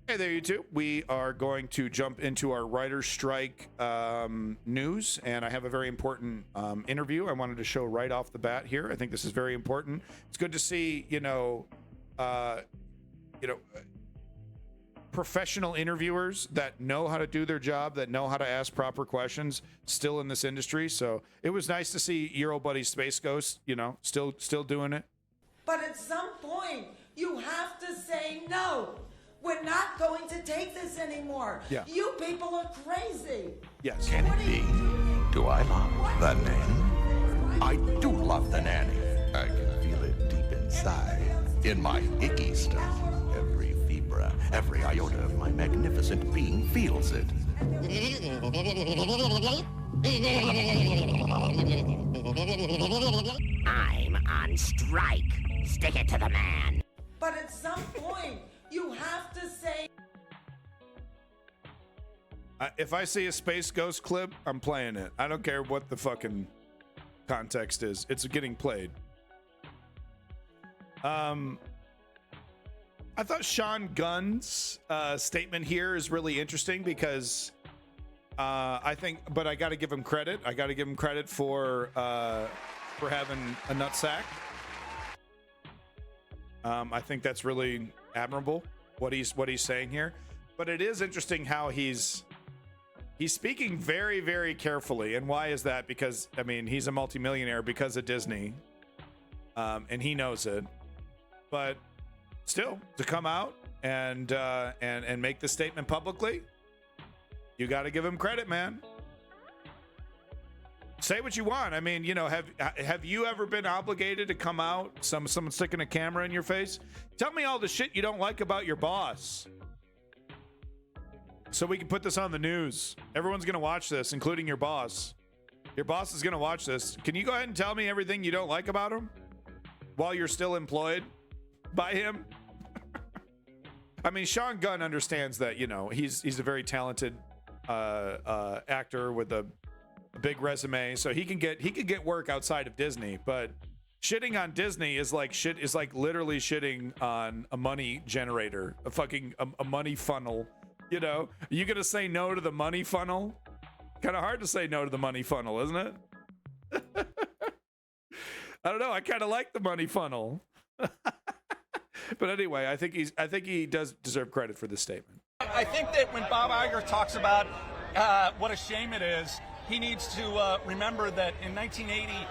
Hey there, YouTube. We are going to jump into our writer's strike news, and I have a very important interview I wanted to show right off the bat here. I think this is very important. It's good to see, professional interviewers that know how to do their job, that know how to ask proper questions, still in this industry. So it was nice to see your old buddy Space Ghost, still doing it. But at some point, you have to say no. We're not going to take this anymore. Yeah. You people are crazy. Yes. Can What it are you be? doing? Do I love the nanny? I do love the nanny. I can feel it deep inside, in my icky stuff. Every fibra, every iota of my magnificent being feels it. I'm on strike. Stick it to the man. But at some point, you have to say If I see a Space Ghost clip, I'm playing it. I don't care what the fucking context is. It's getting played. I thought Sean Gunn's statement here is really interesting because I got to give him credit. I got to give him credit for having a nutsack. I think that's really admirable what he's saying here. But it is interesting how he's speaking very, very carefully. And why is that? Because I mean, he's a multimillionaire because of Disney, and he knows it. But still, to come out and make the statement publicly, you got to give him credit, man. Say what you want. I mean, have you ever been obligated to come out, someone sticking a camera in your face? Tell me all the shit you don't like about your boss, so we can put this on the news. Everyone's gonna watch this, including your boss. Your boss is gonna watch this. Can you go ahead and tell me everything you don't like about him while you're still employed by him? I mean, Sean Gunn understands that, he's a very talented actor with a big resume, so he can get work outside of Disney. But shitting on Disney is like literally shitting on a money generator, a money funnel. Are you gonna say no to the money funnel? Kind of hard to say no to the money funnel, isn't it? I don't know. I kind of like the money funnel. But anyway, I think he does deserve credit for this statement. I think that when Bob Iger talks about what a shame it is, he needs to remember that in 1980,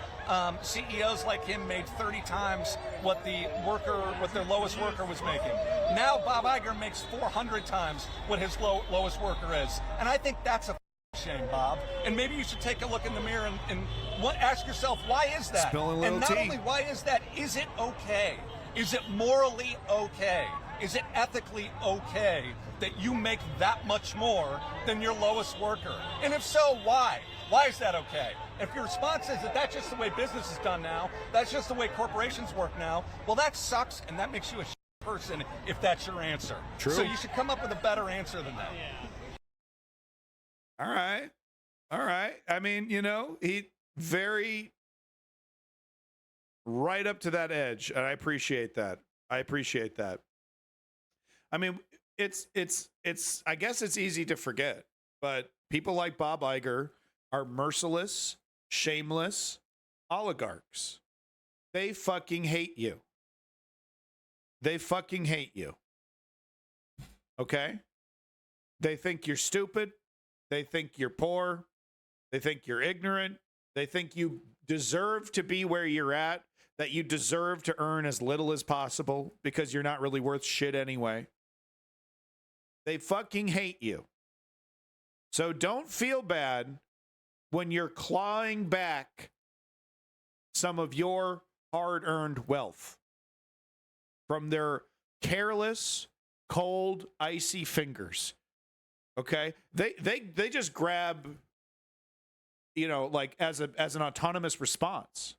CEOs like him made 30 times what their lowest worker was making. Now Bob Iger makes 400 times what his lowest worker is, and I think that's a shame, Bob. And maybe you should take a look in the mirror and ask yourself, why is that? Spill a little and not tea. only why is that, is it okay? Is it morally okay? Is it ethically okay that you make that much more than your lowest worker? And if so, why? Why is that okay? If your response is that that's just the way business is done now, that's just the way corporations work now, well, that sucks, and that makes you a person if that's your answer. True. So you should come up with a better answer than that. All right. I mean, he very right up to that edge, and I appreciate that. I mean, it's I guess it's easy to forget, but people like Bob Iger are merciless, shameless oligarchs. They fucking hate you. Okay? They think you're stupid. They think you're poor. They think you're ignorant. They think you deserve to be where you're at, that you deserve to earn as little as possible because you're not really worth shit anyway. They fucking hate you. So don't feel bad when you're clawing back some of your hard-earned wealth from their careless, cold, icy fingers. Okay? They just grab, like as an autonomous response.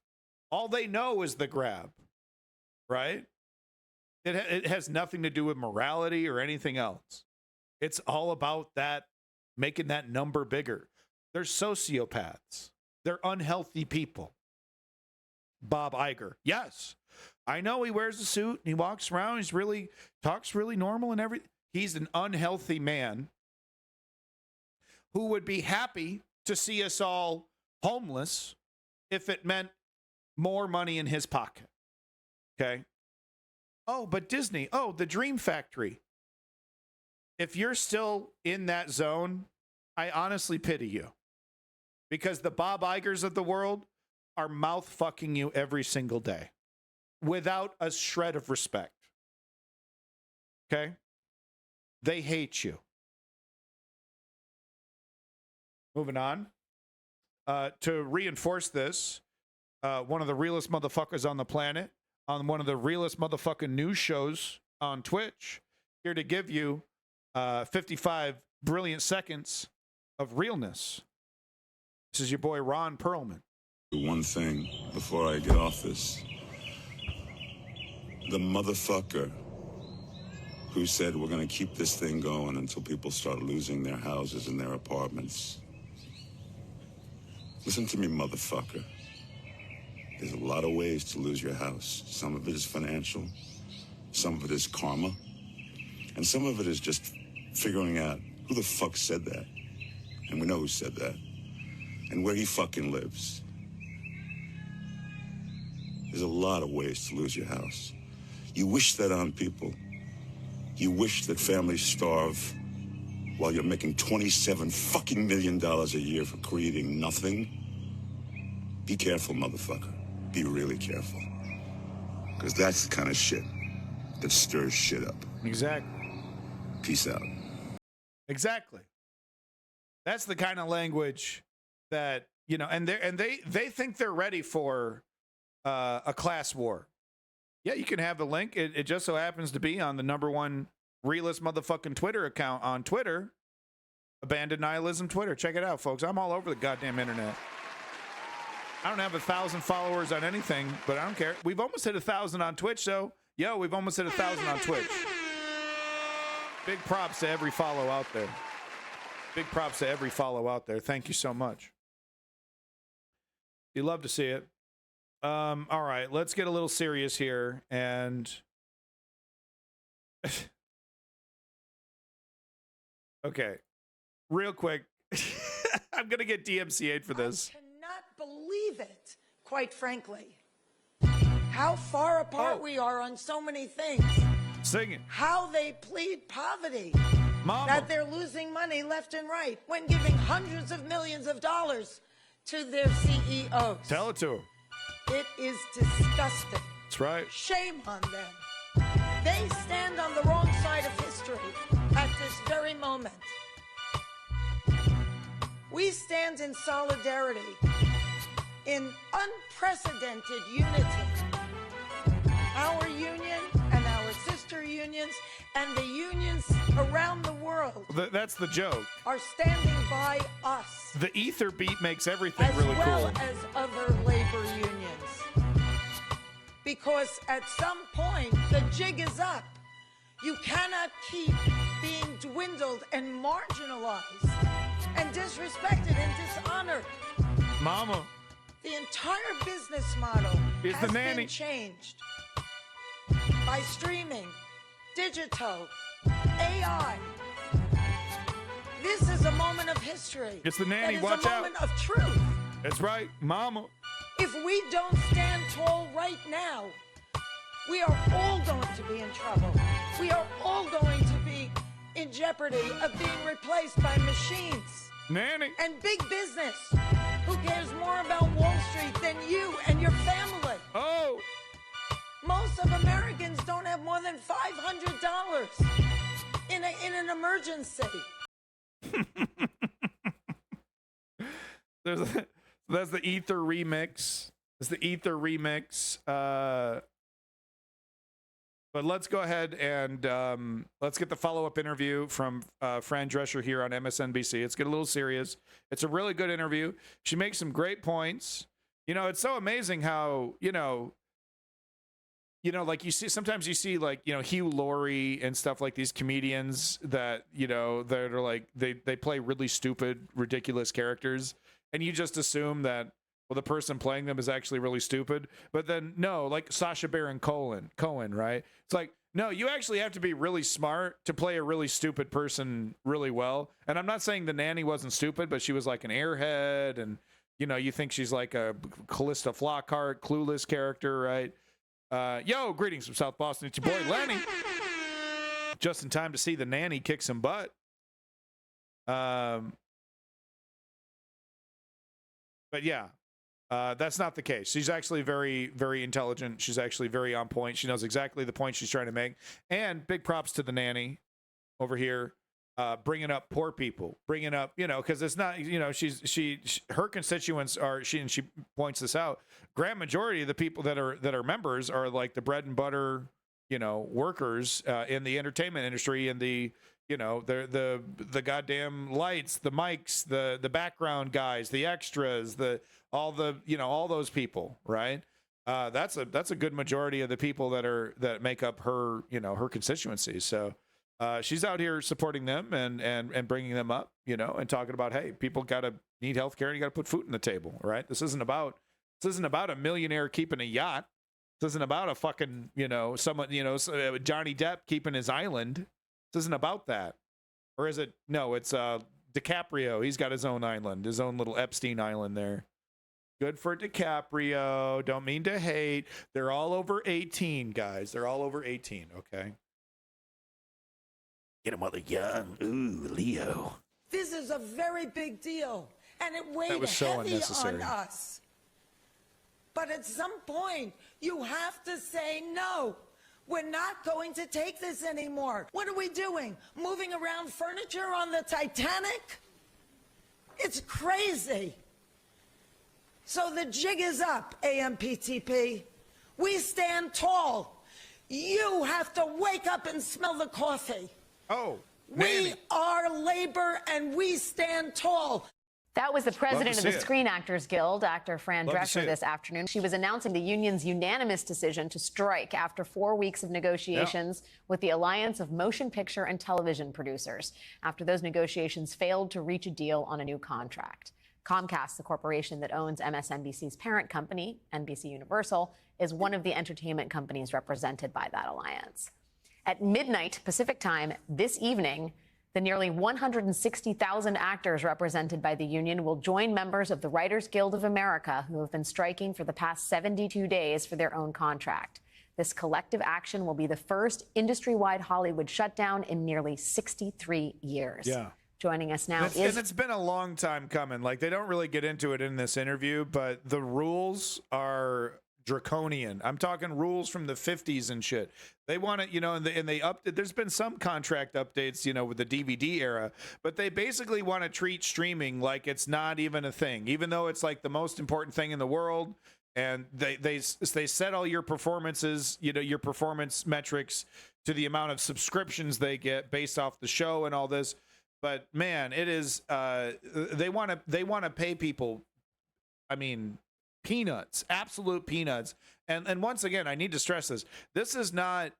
All they know is the grab, right? It has nothing to do with morality or anything else. It's all about that, making that number bigger. They're sociopaths. They're unhealthy people. Bob Iger. Yes, I know he wears a suit and he walks around. Talks really normal and everything. He's an unhealthy man who would be happy to see us all homeless if it meant more money in his pocket. Okay. Oh, but Disney. Oh, the Dream Factory. If you're still in that zone, I honestly pity you. Because the Bob Igers of the world are mouth fucking you every single day without a shred of respect. Okay? They hate you. Moving on. To reinforce this, one of the realest motherfuckers on the planet, on one of the realest motherfucking news shows on Twitch, here to give you 55 brilliant seconds of realness. This is your boy Ron Perlman. One thing before I get off this. The motherfucker who said we're going to keep this thing going until people start losing their houses and their apartments. Listen to me, motherfucker. There's a lot of ways to lose your house. Some of it is financial, some of it is karma, and some of it is just figuring out who the fuck said that. And we know who said that. And where he fucking lives. There's a lot of ways to lose your house. You wish that on people. You wish that families starve while you're making $27 fucking million a year for creating nothing. Be careful, motherfucker. Be really careful. Because that's the kind of shit that stirs shit up. Exactly. Peace out. Exactly. That's the kind of language that, you know, and they think they're ready for a class war. Yeah, you can have the link. It just so happens to be on the #1 realest motherfucking Twitter account on Twitter. Abandoned Nihilism Twitter. Check it out, folks. I'm all over the goddamn internet. I don't have 1,000 followers on anything, but I don't care. We've almost hit 1,000 on Twitch, so yo, we've almost hit 1,000 on Twitch. Big props to every follow out there. Big props to every follow out there. Thank you so much. You love to see it. All right, let's get a little serious here and okay, real quick. I'm gonna get DMCA'd for this. I cannot believe it, quite frankly. How far apart we are on so many things. Sing it. How they plead poverty. Mama. That they're losing money left and right when giving hundreds of millions of dollars to their CEOs. Tell it to her. It is disgusting. That's right. Shame on them. They stand on the wrong side of history at this very moment. We stand in solidarity, in unprecedented unity. Our union and our sister unions and the unions around the world That's the joke. are standing by us. The ether beat makes everything As really well cool. as other labor unions. Because at some point, the jig is up. You cannot keep being dwindled and marginalized and disrespected and dishonored. Mama. The entire business model Is has the nanny. been changed by streaming, digital, AI. This is a moment of history. It's the nanny. It is Watch a out. moment of truth. That's right. Mama. If we don't stand tall right now, we are all going to be in trouble. We are all going to be in jeopardy of being replaced by machines. Nanny. And big business, who cares more about Wall Street than you and your family? Oh. Most of Americans don't have more than $500 in an emergency. That's the Ether remix. That's the Ether remix. But let's go ahead and let's get the follow-up interview from Fran Drescher here on MSNBC. Let's get a little serious. It's a really good interview. She makes some great points. You know, it's so amazing how, you know, like you see, sometimes you see like, you know, Hugh Laurie and stuff like these comedians that, you know, that are like, they play really stupid, ridiculous characters. And you just assume that, well, the person playing them is actually really stupid. But then, no, like Sacha Baron Cohen, right? It's like, No, you actually have to be really smart to play a really stupid person really well. And I'm not saying the nanny wasn't stupid, but she was like an airhead, and you think she's like a Callista Flockhart, clueless character, right? Yo, greetings from South Boston. It's your boy Lenny. Just in time to see the nanny kick some butt. But yeah. That's not the case. She's actually very, very intelligent. She's actually very on point. She knows exactly the point she's trying to make. And big props to the nanny over here, bringing up poor people, bringing up, because it's not, her constituents are, and she points this out, grand majority of the people that are members are like the bread and butter, workers in the entertainment industry and the goddamn lights, the mics, the background guys, the extras, all those people, right? That's a good majority of the people that make up her, her constituency. So she's out here supporting them and bringing them up, and talking about, hey, people need health care and you got to put food on the table, right? This isn't about a millionaire keeping a yacht. This isn't about a fucking, someone, Johnny Depp keeping his island. This isn't about that. Or is it? No, it's DiCaprio. He's got his own island, his own little Epstein Island there. Good for DiCaprio. Don't mean to hate. They're all over 18, guys. They're all over 18, okay? Get them while they're young. Ooh, Leo. This is a very big deal, and it weighed That was so heavy unnecessary. on us. But at some point, you have to say no. We're not going to take this anymore. What are we doing? Moving around furniture on the Titanic? It's crazy. So the jig is up, AMPTP. We stand tall. You have to wake up and smell the coffee. Oh, We nanny. are labor and we stand tall. That was the president of see the it. Screen Actors Guild, actor Fran Love to see Drescher, it. this afternoon. She was announcing the union's unanimous decision to strike after 4 weeks of negotiations with the Alliance of Motion Picture and Television Producers, after those negotiations failed to reach a deal on a new contract. Comcast, the corporation that owns MSNBC's parent company, NBC Universal, is one of the entertainment companies represented by that alliance. At midnight Pacific time this evening, the nearly 160,000 actors represented by the union will join members of the Writers Guild of America who have been striking for the past 72 days for their own contract. This collective action will be the first industry-wide Hollywood shutdown in nearly 63 years. Yeah. Joining us now And is... it's been a long time coming. Like, they don't really get into it in this interview, but the rules are draconian. I'm talking rules from the 50s and shit. They want it, and they there's been some contract updates, with the DVD era, but they basically want to treat streaming like it's not even a thing, even though it's like the most important thing in the world. And they set all your performances, your performance metrics to the amount of subscriptions they get based off the show and all this. But man, it is they want to pay people, I mean, peanuts, absolute peanuts. And once again, I need to stress this. This is not,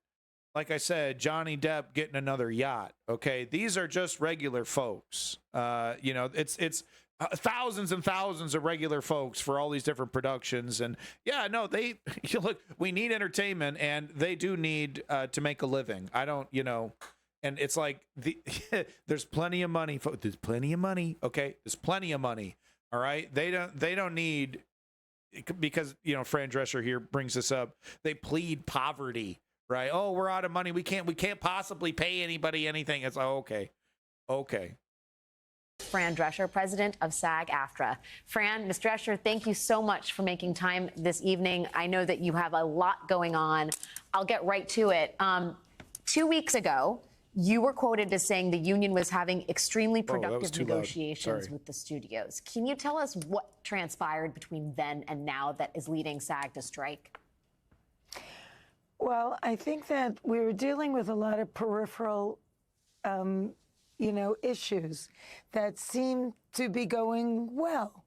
like I said, Johnny Depp getting another yacht. Okay, these are just regular folks. It's thousands and thousands of regular folks for all these different productions. And yeah, no, look, we need entertainment, and they do need to make a living. I don't, and it's like there's plenty of money. There's plenty of money. Okay, there's plenty of money. All right, they don't need, because Fran Drescher here brings this up. They plead poverty, right? Oh, we're out of money. We can't possibly pay anybody anything. It's okay. Fran Drescher, president of SAG-AFTRA. Fran, Ms. Drescher, thank you so much for making time this evening. I know that you have a lot going on. I'll get right to it. 2 weeks ago, you were quoted as saying the union was having extremely productive negotiations with the studios. Can you tell us what transpired between then and now that is leading SAG to strike? Well, I think that we were dealing with a lot of peripheral, issues that seem to be going well.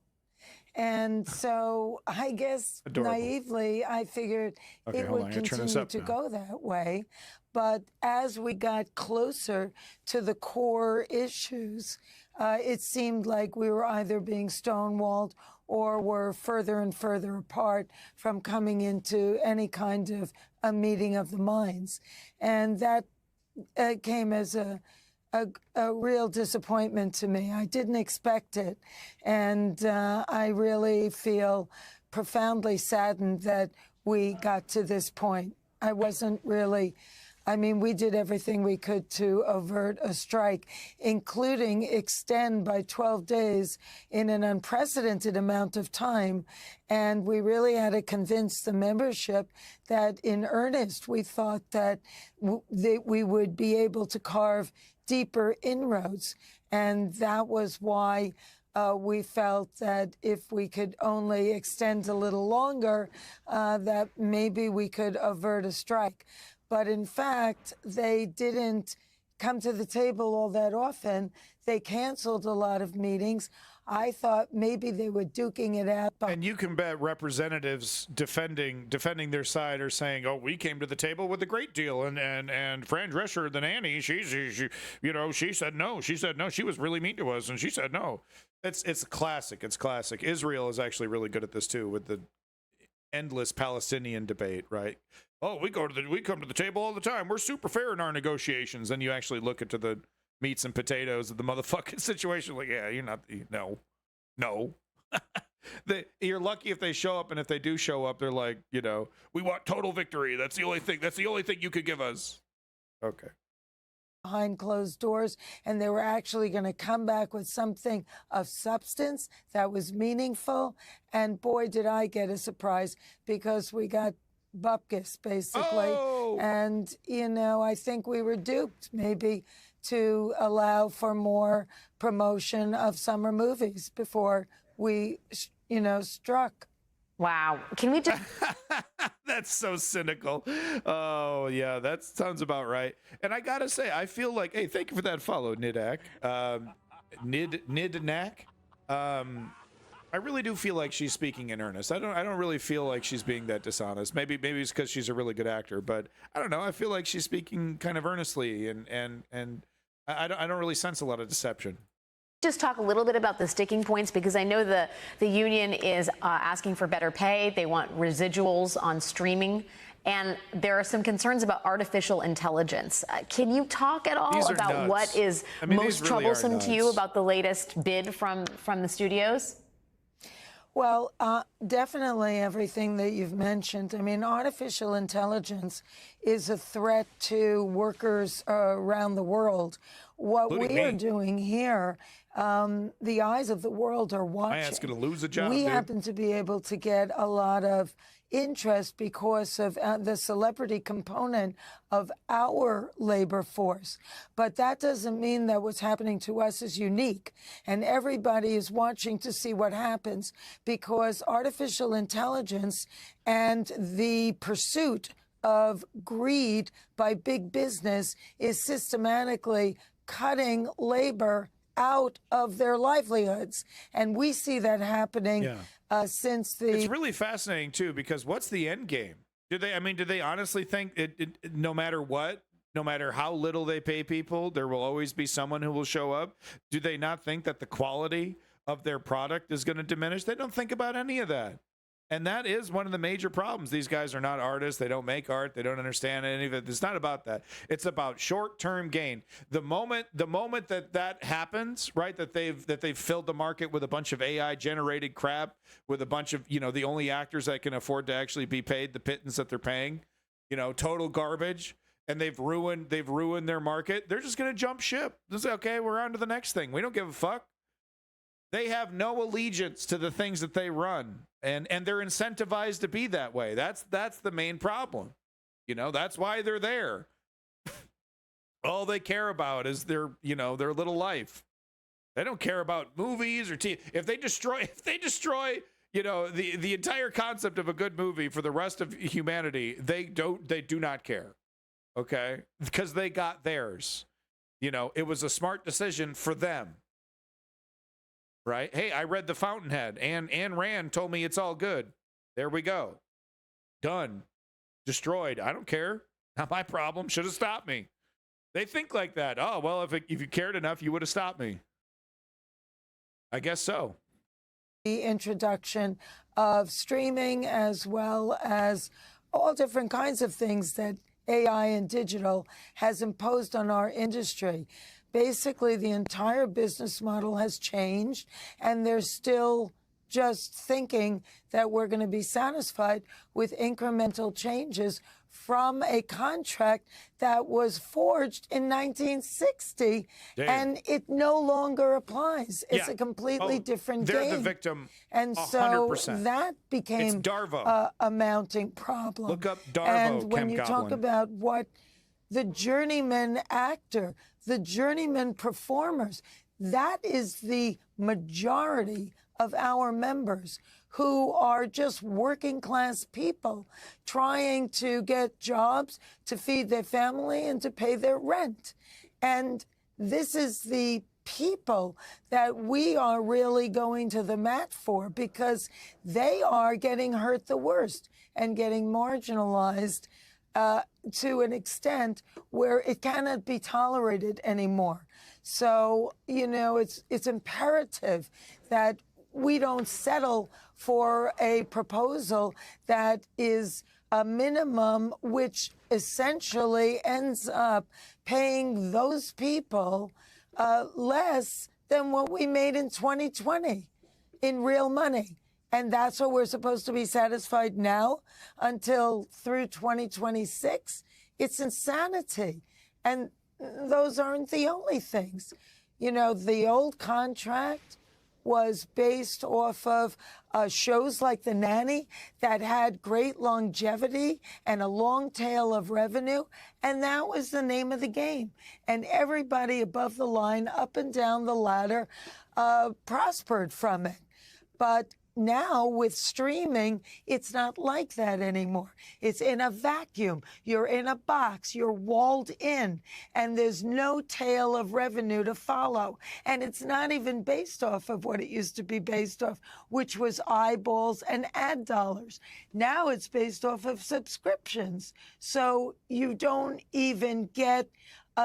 And so I guess naively, I figured it would continue to go that way. But as we got closer to the core issues, it seemed like we were either being stonewalled or were further and further apart from coming into any kind of a meeting of the minds. And that came as a real disappointment to me. I didn't expect it. And I really feel profoundly saddened that we got to this point. I wasn't really, I mean, we did everything we could to avert a strike, including extend by 12 days in an unprecedented amount of time. And we really had to convince the membership that in earnest, we thought that we would be able to carve deeper inroads. And that was why we felt that if we could only extend a little longer, that maybe we could avert a strike. But in fact, they didn't come to the table all that often. They canceled a lot of meetings. I thought maybe they were duking it out. And you can bet representatives defending their side are saying, "Oh, we came to the table with a great deal," and Fran Drescher, the nanny, she said no. She said no. She was really mean to us, and she said no. It's classic. It's classic. Israel is actually really good at this too, with the endless Palestinian debate, right? Oh, we come to the table all the time. We're super fair in our negotiations. And you actually look into the meats and potatoes of the motherfucking situation. Like, yeah, you're not. No. You're lucky if they show up, and if they do show up, they're like, we want total victory. That's the only thing. That's the only thing you could give us. Okay. Behind closed doors, and they were actually going to come back with something of substance that was meaningful. And boy, did I get a surprise, because we got bupkis, basically. Oh! And, I think we were duped, maybe, to allow for more promotion of summer movies before we, struck. Wow. Can we just... That's so cynical. Oh, yeah, that sounds about right. And I got to say, I feel like, hey, thank you for that follow, Nidak. Nidnak. I really do feel like she's speaking in earnest. I don't really feel like she's being that dishonest. Maybe it's because she's a really good actor, but I don't know. I feel like she's speaking kind of earnestly, and I don't really sense a lot of deception. Just talk a little bit about the sticking points, because I know the union is asking for better pay. They want residuals on streaming, and there are some concerns about artificial intelligence. Can you talk at all about nuts. What is most really troublesome to you about the latest bid from the studios? Well, definitely everything that you've mentioned. I mean, artificial intelligence is a threat to workers around the world. What we are doing here, the eyes of the world are watching. My ass going to lose a job. We happen to be able to get a lot of interest because of the celebrity component of our labor force. But that doesn't mean that what's happening to us is unique. And everybody is watching to see what happens, because artificial intelligence and the pursuit of greed by big business is systematically cutting labor out of their livelihoods. And we see that happening since the... It's really fascinating, too, because what's the end game? Do they honestly think no matter what, no matter how little they pay people, there will always be someone who will show up? Do they not think that the quality of their product is going to diminish? They don't think about any of that. And that is one of the major problems. These guys are not artists. They don't make art. They don't understand any of it. It's not about that. It's about short-term gain. The moment that happens, right, that they've filled the market with a bunch of AI-generated crap, with a bunch of, the only actors that can afford to actually be paid the pittance that they're paying, total garbage, and they've ruined their market, they're just going to jump ship. They'll say, okay, we're on to the next thing. We don't give a fuck. They have no allegiance to the things that they run, and they're incentivized to be that way. That's the main problem. That's why they're there. All they care about is their little life. They don't care about movies or TV. If they destroy the entire concept of a good movie for the rest of humanity, they do not care. Okay? Because they got theirs. It was a smart decision for them. Right? Hey, I read The Fountainhead, and Ayn Rand told me it's all good. There we go. Done. Destroyed. I don't care. Not my problem. Should have stopped me. They think like that. Oh, well, if you cared enough, you would have stopped me. I guess so. the introduction of streaming as well as all different kinds of things that AI and digital has imposed on our industry. Basically, the entire business model has changed, and they're still just thinking that we're going to be satisfied with incremental changes from a contract that was forged in 1960, and it no longer applies. It's a completely different game. They're the victim, and 100%. So that became a mounting problem. Look up Darvo, and when Kim you Goblin. talk about what the journeyman actor, the journeyman performers, that is the majority of our members who are just working class people trying to get jobs to feed their family and to pay their rent. And this is the people that we are really going to the mat for, because they are getting hurt the worst and getting marginalized to an extent where it cannot be tolerated anymore. So, you know, it's imperative that we don't settle for a proposal that is a minimum, which essentially ends up paying those people less than what we made in 2020 in real money. And that's what we're supposed to be satisfied now until through 2026. It's insanity. And those aren't the only things. You know, the old contract was based off of shows like The Nanny that had great longevity and a long tail of revenue. And that was the name of the game. And everybody above the line, up and down the ladder, prospered from it. But now with streaming, it's not like that anymore. It's in a vacuum. You're in a box. You're walled in, and there's no tail of revenue to follow. And it's not even based off of what it used to be based off, which was eyeballs and ad dollars. Now it's based off of subscriptions. So you don't even get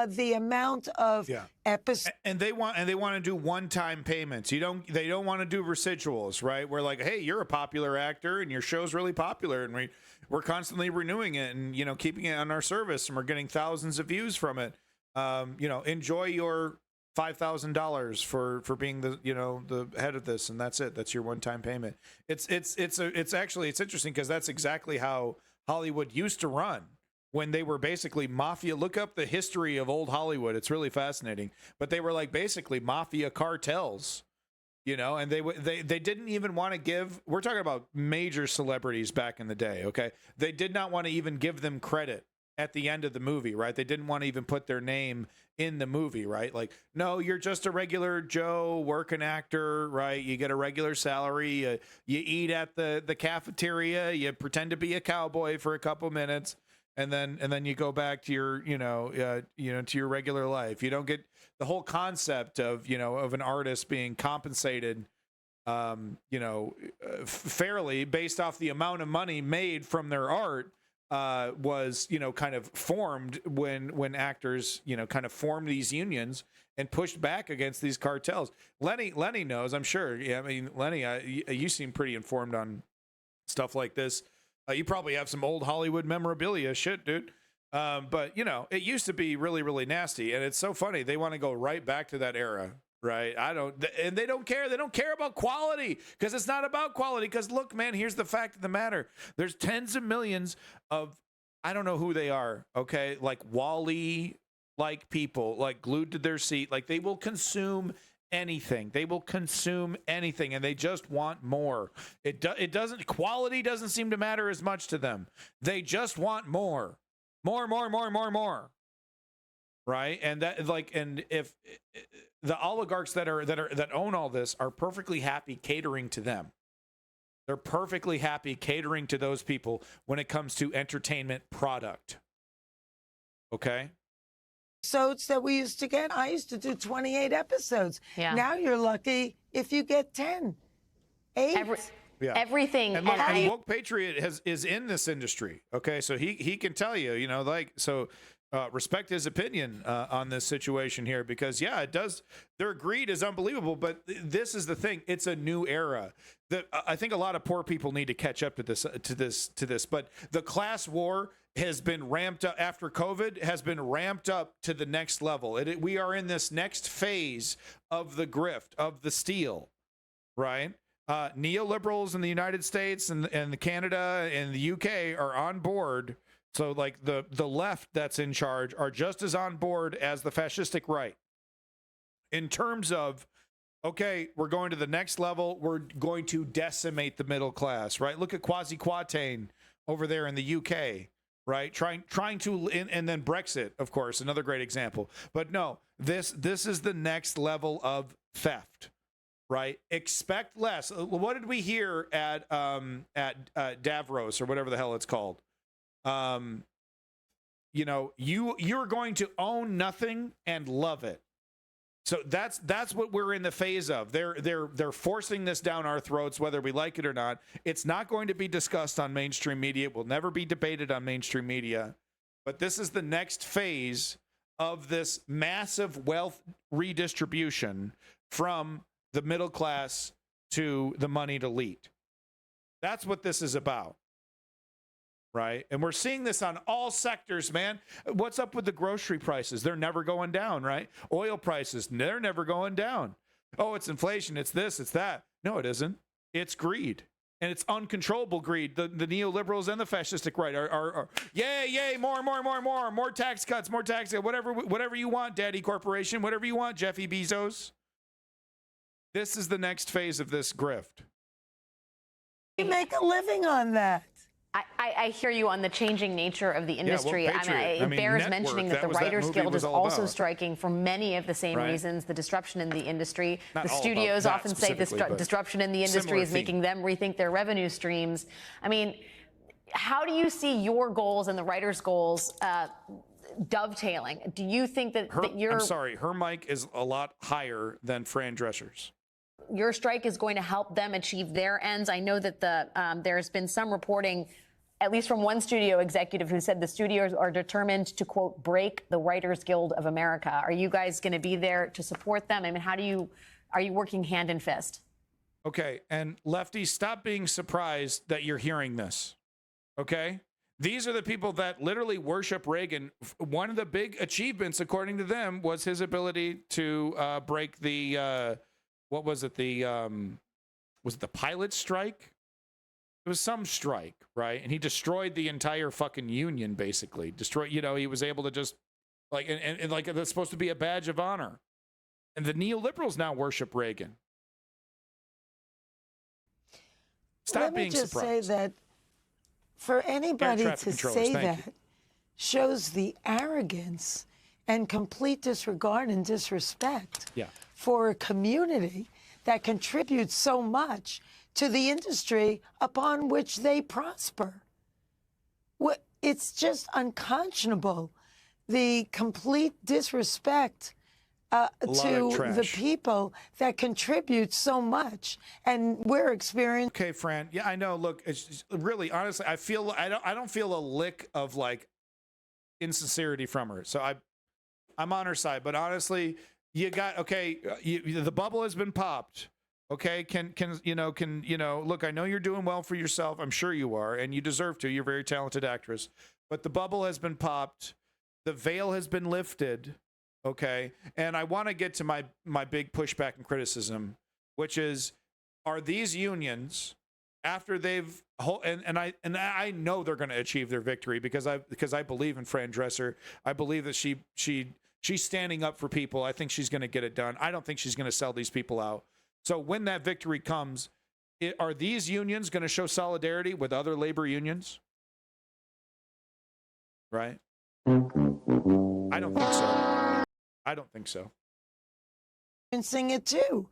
the amount of episodes. And they want to do one-time payments. They don't want to do residuals, right? We're like, hey, you're a popular actor and your show's really popular, and we're constantly renewing it and, you know, keeping it on our service, and we're getting thousands of views from it. You know, enjoy your $5,000 for being the head of this, and that's it. That's your one-time payment. It's interesting because that's exactly how Hollywood used to run. When they were basically mafia. Look up the history of old Hollywood. It's really fascinating. But they were like basically mafia cartels, you know, and they didn't even want to give, we're talking about major celebrities back in the day, okay? They did not want to even give them credit at the end of the movie, right? They didn't want to even put their name in the movie, right? Like, no, you're just a regular Joe working actor, right? You get a regular salary, you eat at the cafeteria, you pretend to be a cowboy for a couple minutes. And then you go back to your, to your regular life. You don't get the whole concept of, of an artist being compensated, fairly based off the amount of money made from their art, was, kind of formed when actors, kind of formed these unions and pushed back against these cartels. Lenny knows, I'm sure. Yeah, I mean, Lenny, you seem pretty informed on stuff like this. You probably have some old Hollywood memorabilia. Shit, dude. But, it used to be really, really nasty. And it's so funny. They want to go right back to that era, right? And they don't care. They don't care about quality because it's not about quality. Because, look, man, here's the fact of the matter. There's tens of millions of, I don't know who they are, okay? Like Wall-E-like people, like glued to their seat. Like they will consume anything. They will consume anything, and they just want more. Quality doesn't seem to matter as much to them. They just want more. Right? And if the oligarchs that own all this are perfectly happy catering to them. They're perfectly happy catering to those people when it comes to entertainment product. Okay? Episodes that we used to get. I used to do 28 episodes. Yeah. Now you're lucky if you get 10. 8. Everything. And Woke Patriot is in this industry. Okay, so he can tell you, respect his opinion on this situation here, because yeah, it does. Their greed is unbelievable, but this is the thing. It's a new era. I think a lot of poor people need to catch up to this. But the class war has been ramped up after COVID, has been ramped up to the next level. We are in this next phase of the grift, of the steal, right? Neoliberals in the United States and Canada and the UK are on board. So like the left that's in charge are just as on board as the fascistic right in terms of, okay, we're going to the next level. We're going to decimate the middle class, right? Look at Kwasi Kwarteng over there in the UK, right? Trying to, and then Brexit, of course, another great example. But no, this is the next level of theft, right? Expect less. What did we hear at Davros or whatever the hell it's called? You know, you're going to own nothing and love it. So that's what we're in the phase of. They're forcing this down our throats, whether we like it or not. It's not going to be discussed on mainstream media. It will never be debated on mainstream media. But this is the next phase of this massive wealth redistribution from the middle class to the moneyed elite. That's what this is about. Right. And we're seeing this on all sectors, man. What's up with the grocery prices? They're never going down, right? Oil prices, they're never going down. Oh, it's inflation. It's this, it's that. No, it isn't. It's greed. And it's uncontrollable greed. The neoliberals and the fascistic right are yay, more tax cuts, whatever you want, Daddy Corporation, whatever you want, Jeffy Bezos. This is the next phase of this grift. We make a living on that. I hear you on the changing nature of the industry. Yeah, well, it bears mentioning that the Writers Guild is also about. Striking for many of the same reasons, the disruption in the industry. Not the all studios about often say the disruption in the industry is making them rethink their revenue streams. I mean, how do you see your goals and the writers' goals dovetailing? Do you think that you're... I'm sorry, her mic is a lot higher than Fran Drescher's. Your strike is going to help them achieve their ends. I know that there's been some reporting, at least from one studio executive, who said the studios are determined to, quote, break the Writers Guild of America. Are you guys going to be there to support them? I mean, are you working hand in fist? Okay, and lefties, stop being surprised that you're hearing this, okay? These are the people that literally worship Reagan. One of the big achievements, according to them, was his ability to break the... what was it? Was it the pilot strike? It was some strike, right? And he destroyed the entire fucking union, basically. He was able to just and like that's supposed to be a badge of honor. And the neoliberals now worship Reagan. Stop being surprised. Let me just say that for anybody to say that shows the arrogance and complete disregard and disrespect for a community that contributes so much to the industry upon which they prosper. It's just unconscionable, the complete disrespect to the people that contribute so much, and we're experiencing. Okay, Fran. Yeah, I know. Look, it's just, really, honestly, I don't feel a lick of like insincerity from her. So I'm on her side, but honestly, you got the bubble has been popped. Okay, can look, I know you're doing well for yourself. I'm sure you are, and you deserve to. You're a very talented actress. But the bubble has been popped. The veil has been lifted. Okay, and I want to get to my big pushback and criticism, which is, are these unions, after they've and I know they're going to achieve their victory because I believe in Fran Drescher. I believe that she's standing up for people. I think she's going to get it done. I don't think she's going to sell these people out. So when that victory comes, are these unions going to show solidarity with other labor unions? Right? I don't think so. I don't think so. Sing it too.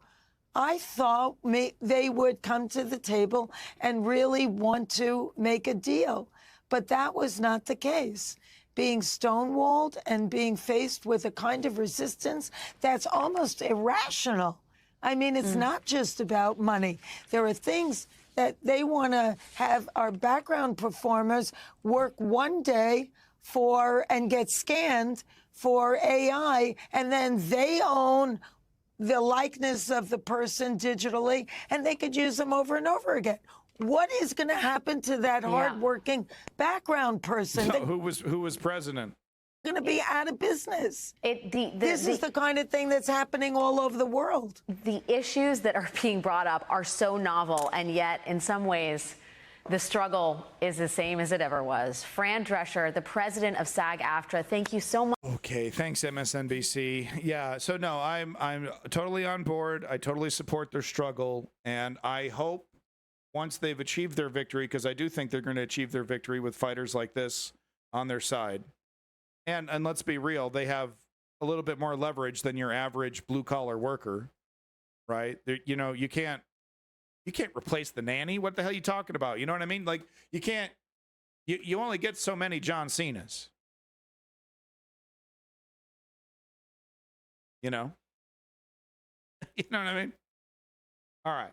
I thought they would come to the table and really want to make a deal, but that was not the case. Being stonewalled and being faced with a kind of resistance that's almost irrational. I mean, it's not just about money. There are things that they want to have our background performers work one day and get scanned for AI, and then they own the likeness of the person digitally, and they could use them over and over again. What is going to happen to that hardworking background person? So who was president? Going to be out of business. This is the kind of thing that's happening all over the world. The issues that are being brought up are so novel, and yet in some ways the struggle is the same as it ever was. Fran Drescher, the president of SAG-AFTRA, thank you so much. Okay, thanks MSNBC. Yeah, so no, I'm totally on board. I totally support their struggle, and I hope once they've achieved their victory, because I do think they're going to achieve their victory with fighters like this on their side. And let's be real, they have a little bit more leverage than your average blue-collar worker, right? You know, you can't replace the nanny. What the hell are you talking about? You know what I mean? Like, you can't, you only get so many John Cenas. You know? You know what I mean? All right.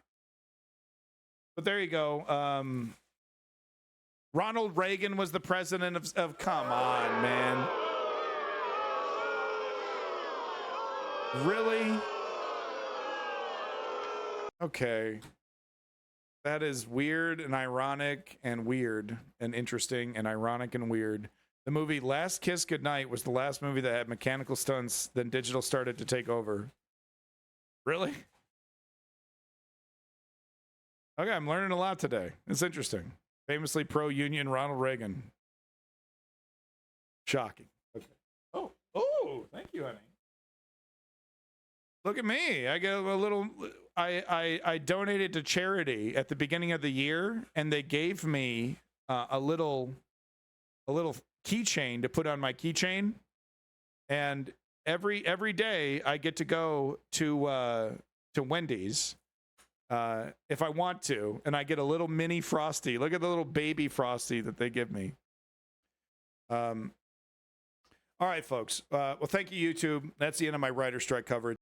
But there you go. Ronald Reagan was the president of come on, man. Really? Okay. That is weird and ironic and weird and interesting and ironic and weird. The movie Last Kiss Goodnight was the last movie that had mechanical stunts, then digital started to take over. Really? Okay, I'm learning a lot today. It's interesting. Famously pro-union Ronald Reagan. Shocking. Okay. Oh, thank you, honey. Look at me. I get a little, I donated to charity at the beginning of the year, and they gave me a little keychain to put on my keychain. And every day I get to go to Wendy's if I want to, and I get a little mini Frosty. Look at the little baby Frosty that they give me. All right, folks. Well, thank you, YouTube. That's the end of my writer strike coverage.